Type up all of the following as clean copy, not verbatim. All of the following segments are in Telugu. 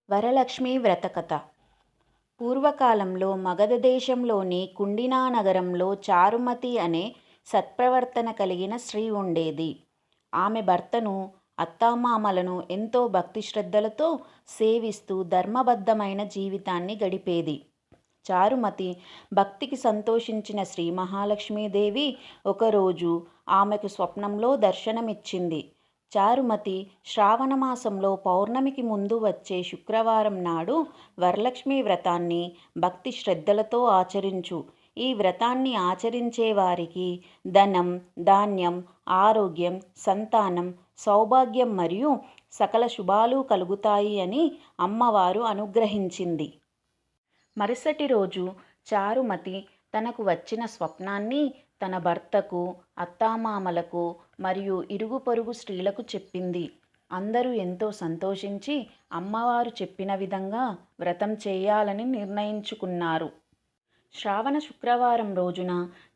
వరలక్ష్మి వ్రతకథ. పూర్వకాలంలో మగధ దేశంలోని కుండినా నగరంలో చారుమతి అనే సత్ప్రవర్తన కలిగిన స్త్రీ ఉండేది. ఆమె భర్తను, అత్తామామలను ఎంతో భక్తి శ్రద్ధలతో సేవిస్తూ ధర్మబద్ధమైన జీవితాన్ని గడిపేది. చారుమతి భక్తికి సంతోషించిన శ్రీ మహాలక్ష్మీదేవి ఒకరోజు ఆమెకు స్వప్నంలో దర్శనమిచ్చింది. చారుమతి శ్రావణమాసంలో పౌర్ణమికి ముందు వచ్చే శుక్రవారం నాడు వరలక్ష్మి వ్రతాన్ని భక్తి శ్రద్ధలతో ఆచరించు. ఈ వ్రతాన్ని ఆచరించే వారికి ధనం, ధాన్యం, ఆరోగ్యం, సంతానం, సౌభాగ్యం మరియు సకల శుభాలు కలుగుతాయి అని అమ్మవారు అనుగ్రహించింది. మరుసటి రోజు చారుమతి తనకు వచ్చిన స్వప్నాన్ని తన భర్తకు, అత్తామామలకు మరియు ఇరుగు పొరుగు స్త్రీలకు చెప్పింది. అందరూ ఎంతో సంతోషించి అమ్మవారు చెప్పిన విధంగా వ్రతం చేయాలని నిర్ణయించుకున్నారు. శ్రావణ శుక్రవారం రోజున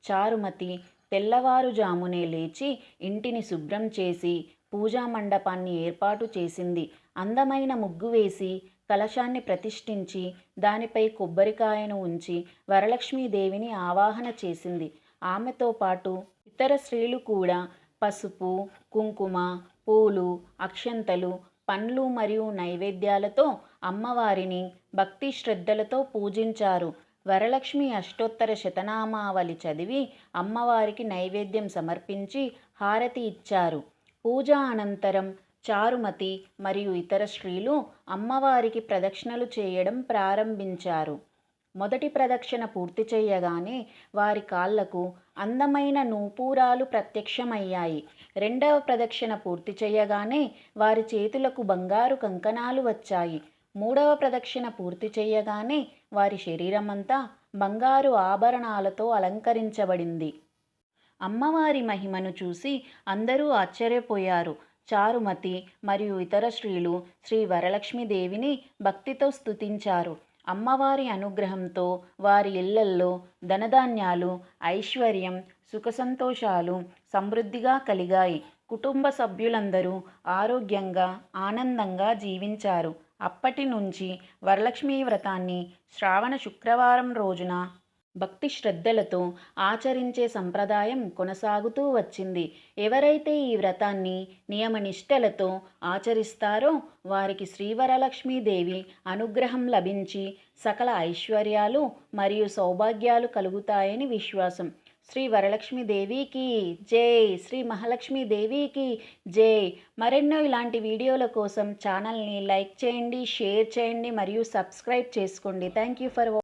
చారుమతి తెల్లవారుజామునే లేచి ఇంటిని శుభ్రం చేసి పూజా మండపాన్ని ఏర్పాటు చేసింది. అందమైన ముగ్గు వేసి కలశాన్ని ప్రతిష్ఠించి దానిపై కొబ్బరికాయను ఉంచి వరలక్ష్మీదేవిని ఆవాహన చేసింది. ఆమెతో పాటు ఇతర స్త్రీలు కూడా పసుపు, కుంకుమ, పూలు, అక్షంతలు, పండ్లు మరియు నైవేద్యాలతో అమ్మవారిని భక్తి శ్రద్ధలతో పూజించారు. వరలక్ష్మి అష్టోత్తర శతనామావళి చదివి అమ్మవారికి నైవేద్యం సమర్పించి హారతి ఇచ్చారు. పూజ అనంతరం చారుమతి మరియు ఇతర స్త్రీలు అమ్మవారికి ప్రదక్షిణలు చేయడం ప్రారంభించారు. మొదటి ప్రదక్షిణ పూర్తి చేయగానే వారి కాళ్లకు అందమైన నూపురాలు ప్రత్యక్షమయ్యాయి. రెండవ ప్రదక్షిణ పూర్తి చేయగానే వారి చేతులకు బంగారు కంకణాలు వచ్చాయి. మూడవ ప్రదక్షిణ పూర్తి చేయగానే వారి శరీరమంతా బంగారు ఆభరణాలతో అలంకరించబడింది. అమ్మవారి మహిమను చూసి అందరూ ఆశ్చర్యపోయారు. చారుమతి మరియు ఇతర స్త్రీలు శ్రీ వరలక్ష్మీదేవిని భక్తితో స్తుతించారు. అమ్మవారి అనుగ్రహంతో వారి ఇళ్లల్లో ధనధాన్యాలు, ఐశ్వర్యం, సుఖ సంతోషాలు సమృద్ధిగా కలిగాయి. కుటుంబ సభ్యులందరూ ఆరోగ్యంగా, ఆనందంగా జీవించారు. అప్పటి నుంచి వరలక్ష్మీ వ్రతాన్ని శ్రావణ శుక్రవారం రోజున భక్తి శ్రద్ధలతో ఆచరించే సంప్రదాయం కొనసాగుతూ వచ్చింది. ఎవరైతే ఈ వ్రతాన్ని నియమనిష్టలతో ఆచరిస్తారో వారికి శ్రీవరలక్ష్మీదేవి అనుగ్రహం లభించి సకల ఐశ్వర్యాలు మరియు సౌభాగ్యాలు కలుగుతాయని విశ్వాసం. శ్రీ వరలక్ష్మీదేవికి జై. శ్రీ మహాలక్ష్మీదేవికి జై. మరెన్నో ఇలాంటి వీడియోల కోసం ఛానల్ని లైక్ చేయండి, షేర్ చేయండి మరియు సబ్స్క్రైబ్ చేసుకోండి. Thank you for